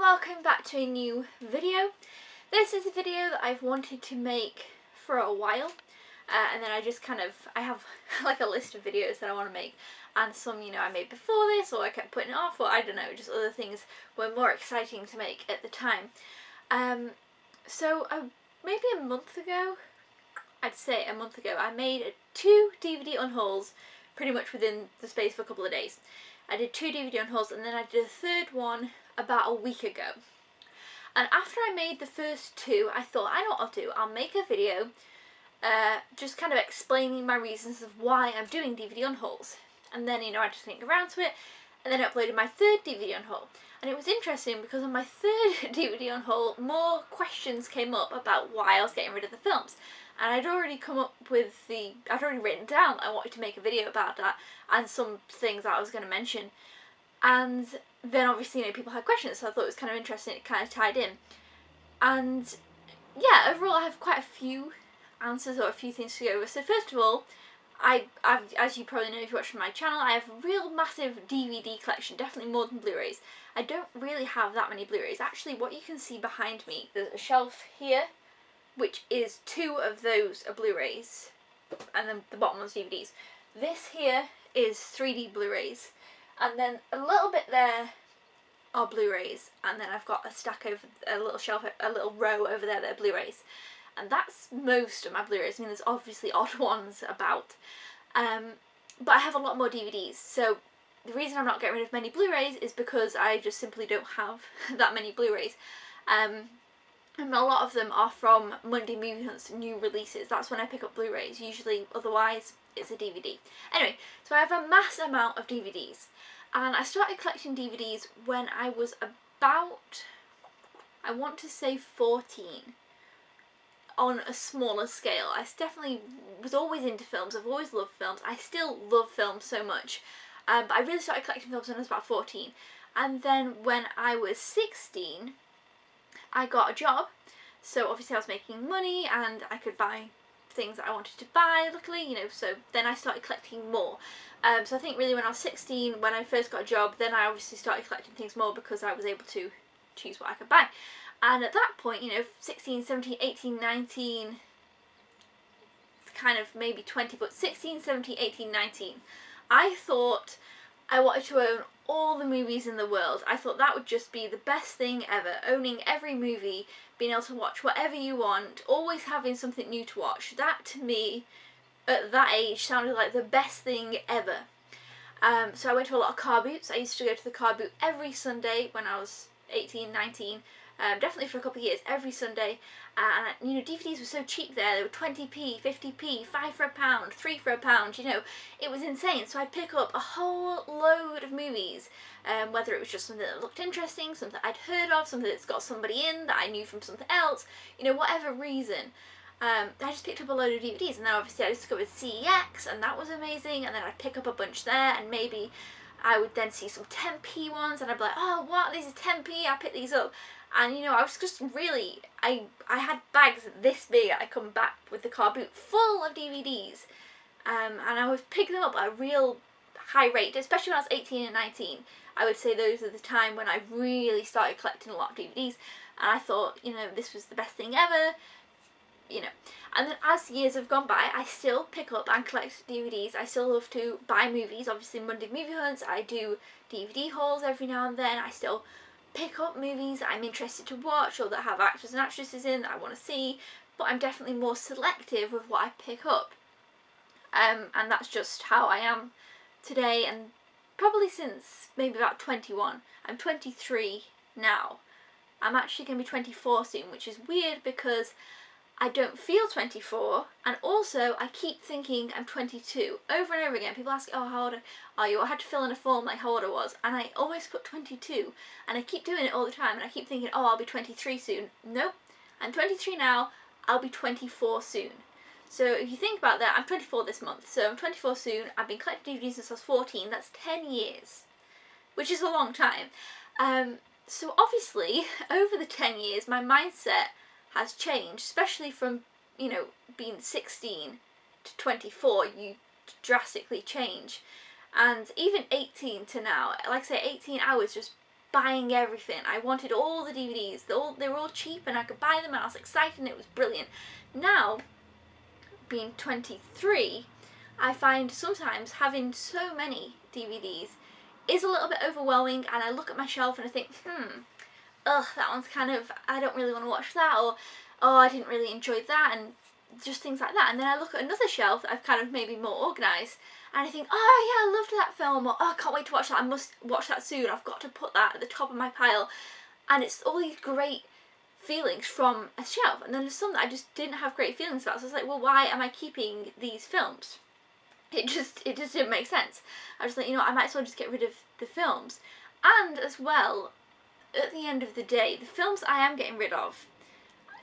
welcome back to a new video. This is a video that I've wanted to make for a while, and then I have like a list of videos that I want to make, and some, I made before this, or I kept putting it off, or I don't know, just other things were more exciting to make at the time. Maybe a month ago, I made 2 DVD unhauls pretty much within the space of a couple of days. I did 2 DVD unhauls, and then I did a third one about a week ago. And after I made the first 2, I thought, I know what I'll do. I'll make a video just kind of explaining my reasons of why I'm doing DVD unhauls. And then, I just think around to it, and then I uploaded my 3rd DVD unhaul. And it was interesting because on my 3rd DVD unhaul, more questions came up about why I was getting rid of the films. And I'd already written down that I wanted to make a video about that and some things that I was going to mention. And then obviously, people had questions, so I thought it was kind of interesting, it kind of tied in. And yeah, overall I have quite a few answers or a few things to go over. So first of all, I've, as you probably know if you watch my channel, I have a real massive DVD collection, definitely more than Blu-rays. I don't really have that many Blu-rays. Actually, what you can see behind me, there's a shelf here, which is 2 of those are Blu-rays, and then the bottom one's DVDs. This here is 3D Blu-rays, and then a little bit there are Blu-rays, and then I've got a stack over a little shelf, a little row over there that are Blu-rays. And that's most of my Blu-rays. I mean, there's obviously odd ones about, but I have a lot more DVDs. So the reason I'm not getting rid of many Blu-rays is because I just simply don't have that many Blu-rays. And a lot of them are from Monday Movie Hunt's new releases. That's when I pick up Blu-rays. Usually, otherwise, it's a DVD. Anyway, so I have a mass amount of DVDs. And I started collecting DVDs when I was about, I want to say 14. On a smaller scale. I definitely was always into films. I've always loved films. I still love films so much. But I really started collecting films when I was about 14. And then when I was 16, I got a job. So obviously I was making money and I could buy things that I wanted to buy, luckily, so then I started collecting more. So I think really when I was 16, when I first got a job, then I obviously started collecting things more because I was able to choose what I could buy. And at that point, 16, 17, 18, 19, kind of maybe 20, but 16, 17, 18, 19, I thought I wanted to own all the movies in the world. I thought that would just be the best thing ever, owning every movie, being able to watch whatever you want, always having something new to watch. That, to me, at that age, sounded like the best thing ever. So I went to a lot of car boots. I used to go to the car boot every Sunday when I was 18, 19, definitely for a couple of years, every Sunday. And DVDs were so cheap there. They were 20p, 50p, 5 for a pound, 3 for a pound, it was insane. So I'd pick up a whole load of movies, whether it was just something that looked interesting, something I'd heard of, something that's got somebody in that I knew from something else, whatever reason. I just picked up a load of DVDs, and then obviously I discovered CEX, and that was amazing, and then I'd pick up a bunch there, and maybe I would then see some 10p ones, and I'd be like, oh, what, these are 10p, I picked these up. And I was just really, I had bags this big. I come back with the car boot full of DVDs, and I would pick them up at a real high rate, especially when I was 18 and 19. I would say those are the time when I really started collecting a lot of DVDs, and I thought, this was the best thing ever, And then as years have gone by, I still pick up and collect DVDs. I still love to buy movies. Obviously, Monday Movie Hunts, I do DVD hauls every now and then. I still pick up movies that I'm interested to watch or that have actors and actresses in that I want to see, but I'm definitely more selective with what I pick up. And that's just how I am today, and probably since maybe about 21. I'm 23 now. I'm actually going to be 24 soon, which is weird because I don't feel 24, and also I keep thinking I'm 22 over and over again. People ask, oh, how old are you? I had to fill in a form like how old I was, and I always put 22, and I keep doing it all the time, and I keep thinking, oh, I'll be 23 soon. Nope, I'm 23 now, I'll be 24 soon. So if you think about that, I'm 24 this month, so I'm 24 soon. I've been collecting DVDs since I was 14, that's 10 years, which is a long time. So obviously, over the 10 years, my mindset has changed, especially from, being 16 to 24, you drastically change. And even 18 to now, like I say, 18 I was just buying everything. I wanted all the DVDs. They were all cheap and I could buy them and I was excited and it was brilliant. Now, being 23, I find sometimes having so many DVDs is a little bit overwhelming, and I look at my shelf and I think, ugh, that one's kind of, I don't really want to watch that, or oh, I didn't really enjoy that, and just things like that. And then I look at another shelf that I've kind of maybe more organised, and I think, oh yeah, I loved that film, or oh, I can't wait to watch that, I must watch that soon, I've got to put that at the top of my pile. And it's all these great feelings from a shelf, and then there's some that I just didn't have great feelings about, so I was like, well, why am I keeping these films? It just didn't make sense. I was like, I might as well just get rid of the films. And as well, at the end of the day, the films I am getting rid of,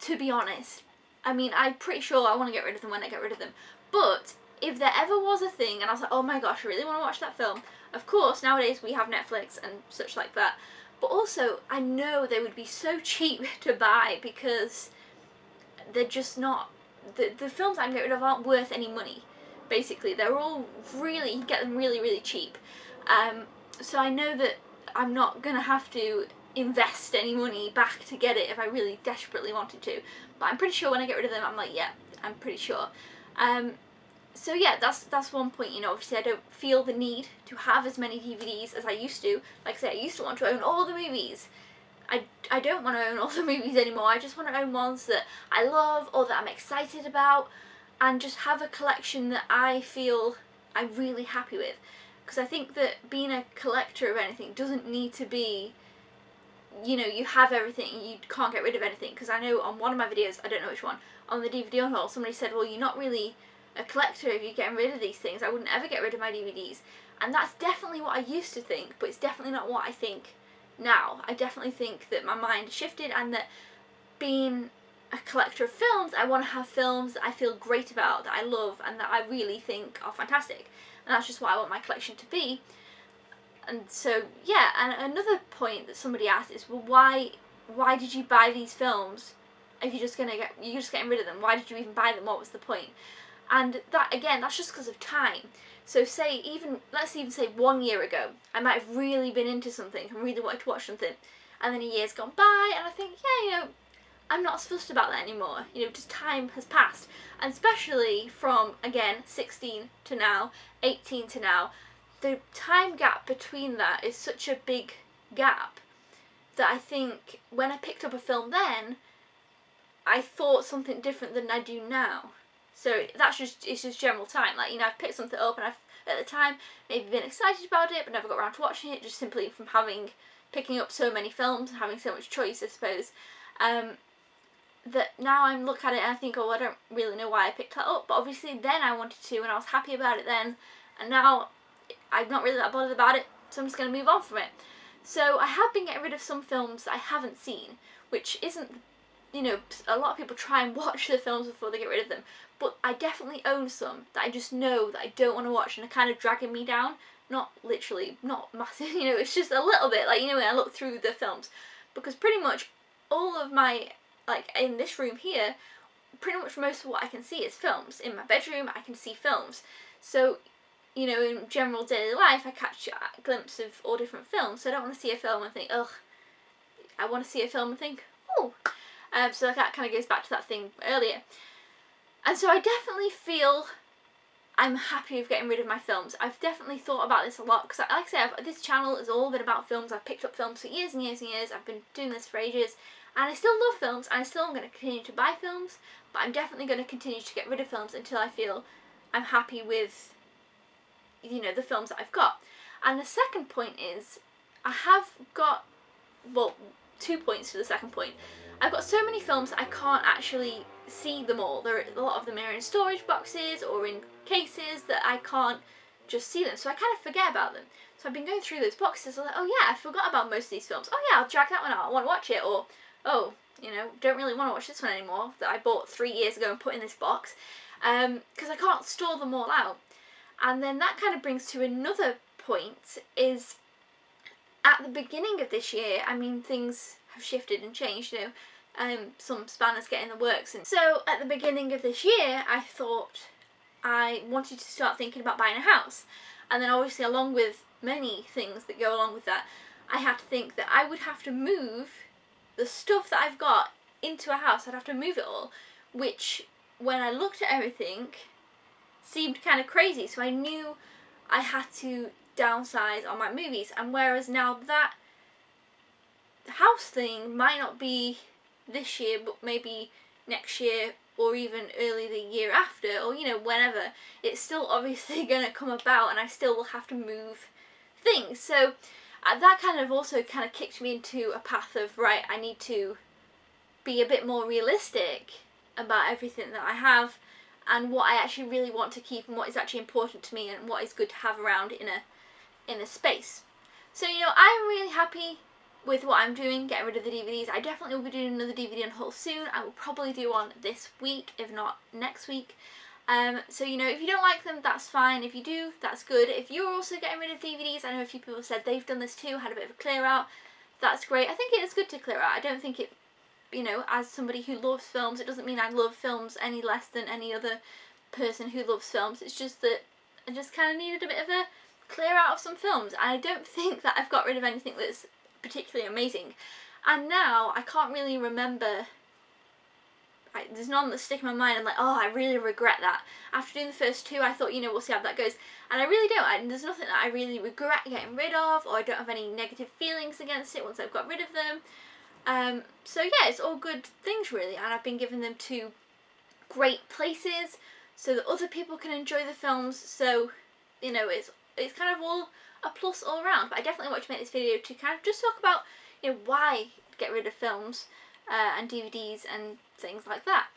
to be honest, I mean, I'm pretty sure I want to get rid of them when I get rid of them, but if there ever was a thing and I was like, oh my gosh, I really want to watch that film, of course, nowadays we have Netflix and such like that, but also I know they would be so cheap to buy because they're just not, the films I'm getting rid of aren't worth any money. Basically, they're all really, you get them really, really cheap. So I know that I'm not going to have to invest any money back to get it if I really desperately wanted to. But I'm pretty sure when I get rid of them, I'm like, yeah, I'm pretty sure. So yeah, that's one point, obviously I don't feel the need to have as many DVDs as I used to. Like I said, I used to want to own all the movies. I don't want to own all the movies anymore. I just want to own ones that I love or that I'm excited about, and just have a collection that I feel I'm really happy with. Because I think that being a collector of anything doesn't need to be, you have everything and you can't get rid of anything. Because I know on one of my videos, I don't know which one, on the DVD Unhaul, somebody said, well, you're not really a collector if you're getting rid of these things. I wouldn't ever get rid of my DVDs. And that's definitely what I used to think, but it's definitely not what I think now. I definitely think that my mind shifted, and that being a collector of films, I want to have films that I feel great about, that I love, and that I really think are fantastic. And that's just what I want my collection to be. And so, yeah, and another point that somebody asked is, well, why did you buy these films if you're just getting rid of them? Why did you even buy them? What was the point? And that, again, that's just because of time. So let's even say 1 year ago, I might have really been into something and really wanted to watch something, and then a year's gone by, and I think, yeah, I'm not fussed about that anymore. Just time has passed. And especially from, again, 16 to now, 18 to now, the time gap between that is such a big gap that I think when I picked up a film then, I thought something different than I do now. So it's just general time. Like, I've picked something up and I've, at the time, maybe been excited about it, but never got around to watching it, just simply from picking up so many films and having so much choice, I suppose. That now I look at it and I think, oh, I don't really know why I picked that up, but obviously then I wanted to and I was happy about it then, and now I'm not really that bothered about it, so I'm just going to move on from it. So I have been getting rid of some films that I haven't seen, which isn't, a lot of people try and watch the films before they get rid of them, but I definitely own some that I just know that I don't want to watch and are kind of dragging me down. Not literally, not massive, it's just a little bit, like, when I look through the films, because pretty much all of my, like, in this room here, pretty much most of what I can see is films. In my bedroom, I can see films. So, in general daily life, I catch a glimpse of all different films, so I don't want to see a film and think, ugh. I want to see a film and think, oh. So that kind of goes back to that thing earlier. And so I definitely feel I'm happy with getting rid of my films. I've definitely thought about this a lot, because like I say, this channel has all been about films. I've picked up films for years and years and years. I've been doing this for ages, and I still love films, and I still am going to continue to buy films, but I'm definitely going to continue to get rid of films until I feel I'm happy with, the films that I've got. And the second point is, I have got, well, 2 points to the second point. I've got so many films that I can't actually see them all. A lot of them are in storage boxes or in cases that I can't just see them, so I kind of forget about them. So I've been going through those boxes, I'm like, oh yeah, I forgot about most of these films. Oh yeah, I'll drag that one out, I want to watch it. Or, oh, don't really want to watch this one anymore, that I bought 3 years ago and put in this box, because I can't store them all out. And then that kind of brings to another point, is at the beginning of this year, I mean, things have shifted and changed, some spanners get in the works. And so at the beginning of this year, I thought I wanted to start thinking about buying a house. And then obviously, along with many things that go along with that, I had to think that I would have to move the stuff that I've got into a house. I'd have to move it all, which when I looked at everything seemed kind of crazy. So I knew I had to downsize on my movies, and whereas now that house thing might not be this year, but maybe next year or even early the year after, or you know, whenever, it's still obviously going to come about, and I still will have to move things. So that kind of also kind of kicked me into a path of, right, I need to be a bit more realistic about everything that I have and what I actually really want to keep and what is actually important to me and what is good to have around in a space. So, you know, I'm really happy with what I'm doing, getting rid of the DVDs. I definitely will be doing another DVD unhaul soon. I will probably do one this week, if not next week. So, you know, if you don't like them, that's fine. If you do, that's good. If you're also getting rid of DVDs, I know a few people said they've done this too, had a bit of a clear out. That's great. I think it is good to clear out. I don't think it, you know, as somebody who loves films, it doesn't mean I love films any less than any other person who loves films. It's just that I just kind of needed a bit of a clear out of some films. I don't think that I've got rid of anything that's particularly amazing. And now I can't really remember, there's none that stick in my mind. I'm like, oh, I really regret that. After doing the first two, I thought, you know, we'll see how that goes. And I really don't. There's nothing that I really regret getting rid of, or I don't have any negative feelings against it once I've got rid of them. So yeah, it's all good things really, and I've been giving them to great places so that other people can enjoy the films. So, you know, it's kind of all a plus all around. But I definitely want to make this video to kind of just talk about, you know, why get rid of films and DVDs and things like that.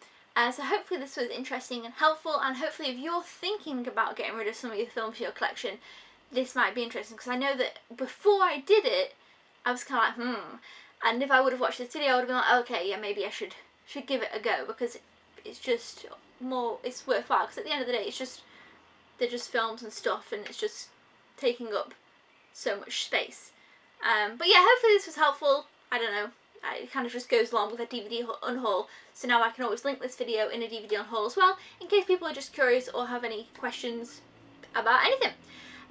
So hopefully this was interesting and helpful, and hopefully if you're thinking about getting rid of some of your films for your collection, this might be interesting, because I know that before I did it, I was kind of like, and if I would have watched this video, I would have been like, okay, yeah, maybe I should give it a go, because it's just more, it's worthwhile, because at the end of the day, it's just, they're just films and stuff, and it's just taking up so much space. But yeah, hopefully this was helpful. I don't know, it kind of just goes along with a DVD unhaul, so now I can always link this video in a DVD unhaul as well, in case people are just curious or have any questions about anything.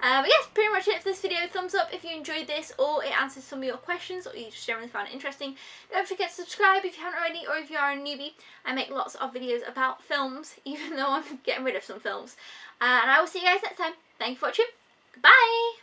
But yes, pretty much it for this video. Thumbs up if you enjoyed this, or it answers some of your questions, or you just generally found it interesting. Don't forget to subscribe if you haven't already, or if you are a newbie. I make lots of videos about films, even though I'm getting rid of some films. And I will see you guys next time. Thank you for watching. Goodbye!